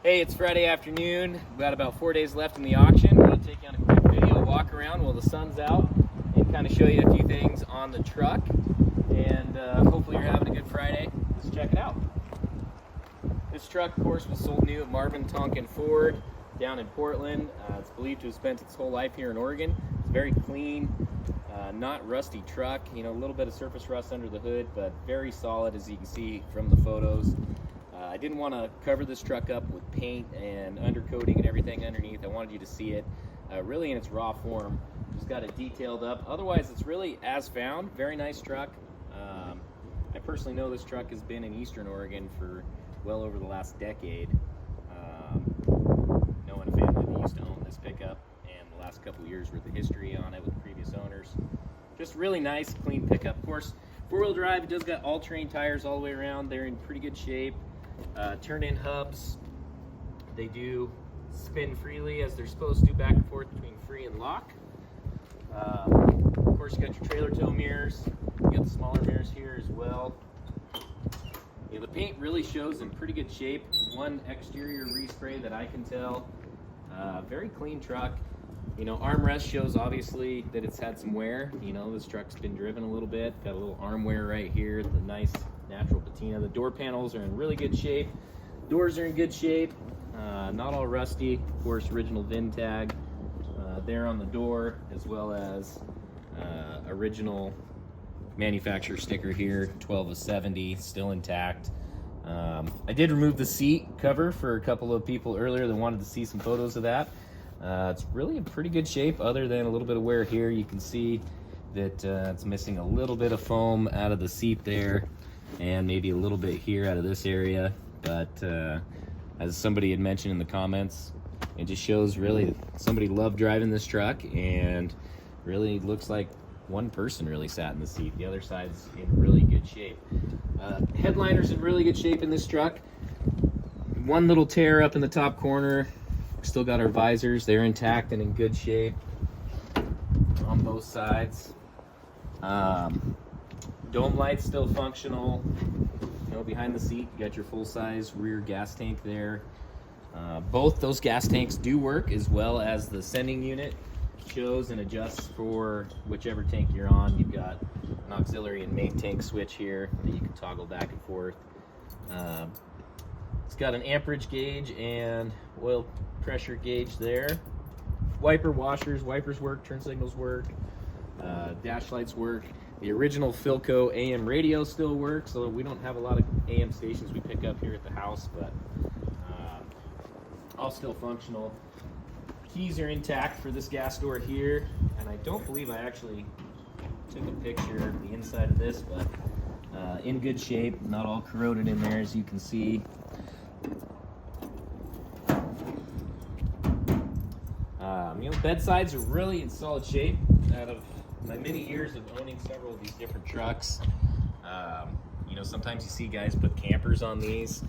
Hey, it's Friday afternoon. We've got about 4 days left in the auction. I'm going to take you on a quick video walk around while the sun's out and kind of show you a few things on the truck. And hopefully you're having a good Friday. Let's check it out. This truck, of course, was sold new at Marvin Tonkin Ford down in Portland. It's believed to have spent its whole life here in Oregon. It's very clean, not rusty truck. You know, a little bit of surface rust under the hood, but very solid, as you can see from the photos. I didn't want to cover this truck up with paint and undercoating and everything underneath. I wanted you to see it really in its raw form. Just got it detailed up. Otherwise, it's really as found. Very nice truck. I personally know this truck has been in Eastern Oregon for well over the last decade. Knowing a family that used to own this pickup, and the last couple of years worth of history on it with the previous owners. Just really nice, clean pickup. Of course, four-wheel drive. It does got all-terrain tires all the way around. They're in pretty good shape. Turn-in hubs, they do spin freely as they're supposed to, back and forth between free and lock. Of course, you got your trailer tow mirrors. You got the smaller mirrors here as well. Yeah, the paint really shows in pretty good shape. One exterior respray that I can tell. Very clean truck. You know, armrest shows obviously that it's had some wear. You know, this truck's been driven a little bit. Got a little arm wear right here. The nice natural patina. The door panels are in really good shape. Doors are in good shape. Not all rusty. Of course, original VIN tag there on the door, as well as original manufacturer sticker here, 12 of 70, still intact. I did remove the seat cover for a couple of people earlier that wanted to see some photos of that. It's really in pretty good shape, other than a little bit of wear here. You can see that it's missing a little bit of foam out of the seat there, and maybe a little bit here out of this area. But as somebody had mentioned in the comments, it just shows really somebody loved driving this truck, and really looks like one person really sat in the seat. The other side's in really good shape. Headliner's in really good shape in this truck. One little tear up in the top corner. Still got our visors. They're intact and in good shape on both sides. Dome lights still functional. You know, behind the seat, you got your full-size rear gas tank there. Both those gas tanks do work, as well as the sending unit shows and adjusts for whichever tank you're on. You've got an auxiliary and main tank switch here that you can toggle back and forth. It's got an amperage gauge and oil pressure gauge there. Wipers work, turn signals work, dash lights work. The original Philco AM radio still works, so we don't have a lot of AM stations we pick up here at the house, but all still functional. Keys are intact for this gas door here, and I don't believe I actually took a picture of the inside of this, but in good shape, not all corroded in there, as you can see. You know, bed sides are really in solid shape. Out of my many years of owning several of these different trucks, you know, sometimes you see guys put campers on these.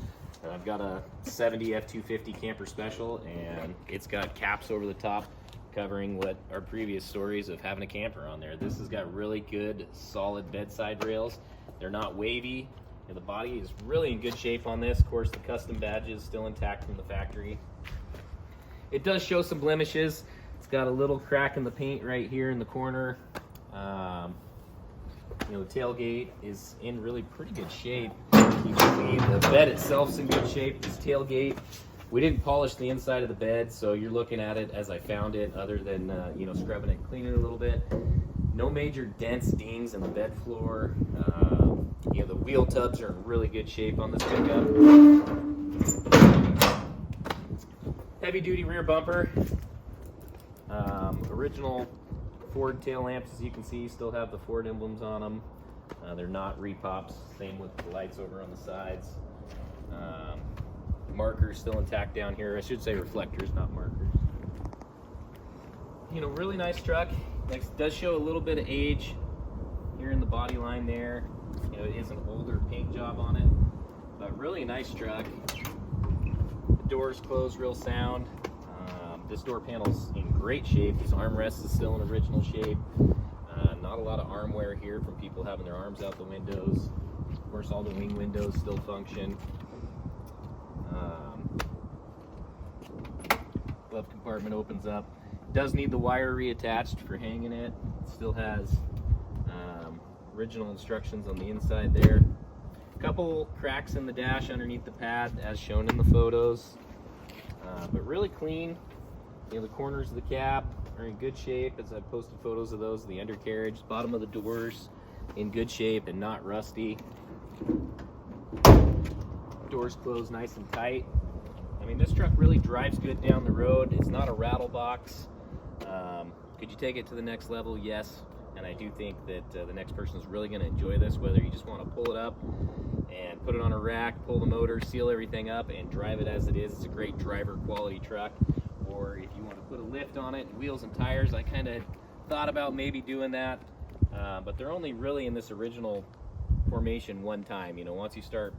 I've got a 70 F-250 camper special, and it's got caps over the top covering what our previous stories of having a camper on there. This has got really good, solid bedside rails. They're not wavy. And the body is really in good shape on this. Of course, the custom badge is still intact from the factory. It does show some blemishes. It's got a little crack in the paint right here in the corner. You know, the tailgate is in really pretty good shape. You can see the bed itself's in good shape. This tailgate, we didn't polish the inside of the bed, so you're looking at it as I found it, other than you know, scrubbing it, cleaning it a little bit. No major dents, dings in the bed floor. You know, the wheel tubs are in really good shape on this pickup. Heavy duty rear bumper. Original Ford tail lamps, as you can see, still have the Ford emblems on them. They're not repops. Same with the lights over on the sides. Markers still intact down here. I should say reflectors, not markers. You know, really nice truck. It does show a little bit of age here in the body line there. You know, it is an older paint job on it, but really nice truck. The doors close real sound. This door panel's in great shape. This armrest is still in original shape. Not a lot of arm wear here from people having their arms out the windows. Of course, all the wing windows still function. glove compartment opens up. It does need the wire reattached for hanging it. It still has original instructions on the inside there. A couple cracks in the dash underneath the pad as shown in the photos, but really clean. You know, the corners of the cab are in good shape, as I posted photos of those. The undercarriage, bottom of the doors in good shape and not rusty. Doors closed nice and tight. I mean, this truck really drives good down the road. It's not a rattle box. Could you take it to the next level? Yes. And I do think that the next person is really going to enjoy this, whether you just want to pull it up and put it on a rack, pull the motor, seal everything up, and drive it as it is. It's a great driver quality truck. Or if you want to put a lift on it and wheels and tires, I kind of thought about maybe doing that. But they're only really in this original formation one time. You know, once you start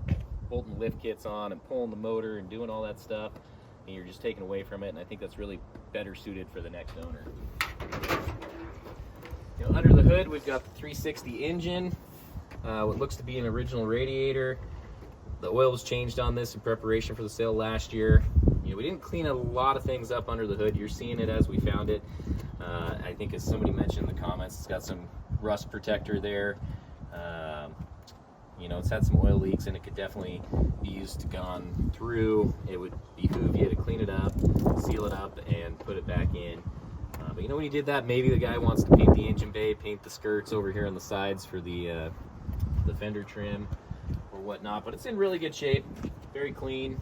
bolting lift kits on and pulling the motor and doing all that stuff, and you're just taken away from it, and I think that's really better suited for the next owner. You know, under the hood, we've got the 360 engine, what looks to be an original radiator. The oil was changed on this in preparation for the sale last year. You know, we didn't clean a lot of things up under the hood. You're seeing it as we found it. I think, as somebody mentioned in the comments, it's got some rust protector there. You know, it's had some oil leaks, and it could definitely be used to gone through. It would behoove you to clean it up, seal it up, and put it back in. But you know, when you did that, maybe the guy wants to paint the engine bay, paint the skirts over here on the sides for the fender trim or whatnot. But it's in really good shape, very clean.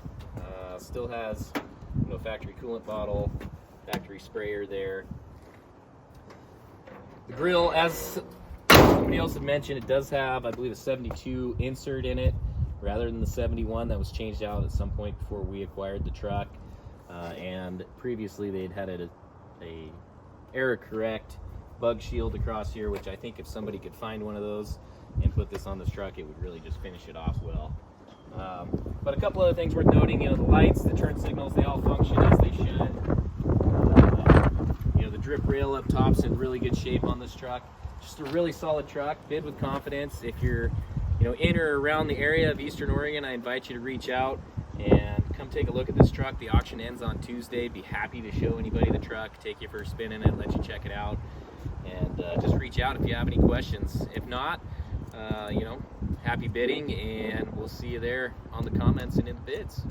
Still has, you know, factory coolant bottle, factory sprayer there. The grill, as somebody else had mentioned, it does have, I believe, a 72 insert in it rather than the 71 that was changed out at some point before we acquired the truck. And previously they'd had a error correct bug shield across here, which I think if somebody could find one of those and put this on this truck, it would really just finish it off well. But a couple other things worth noting, you know, the lights, the turn signals, they all function as they should. You know, the drip rail up top's in really good shape on this truck. Just a really solid truck, bid with confidence. If you're, you know, in or around the area of Eastern Oregon, I invite you to reach out and come take a look at this truck. The auction ends on Tuesday. Be happy to show anybody the truck, take you for a spin in it, let you check it out, and just reach out if you have any questions. If not, you know, happy bidding, and we'll see you there on the comments and in the bids.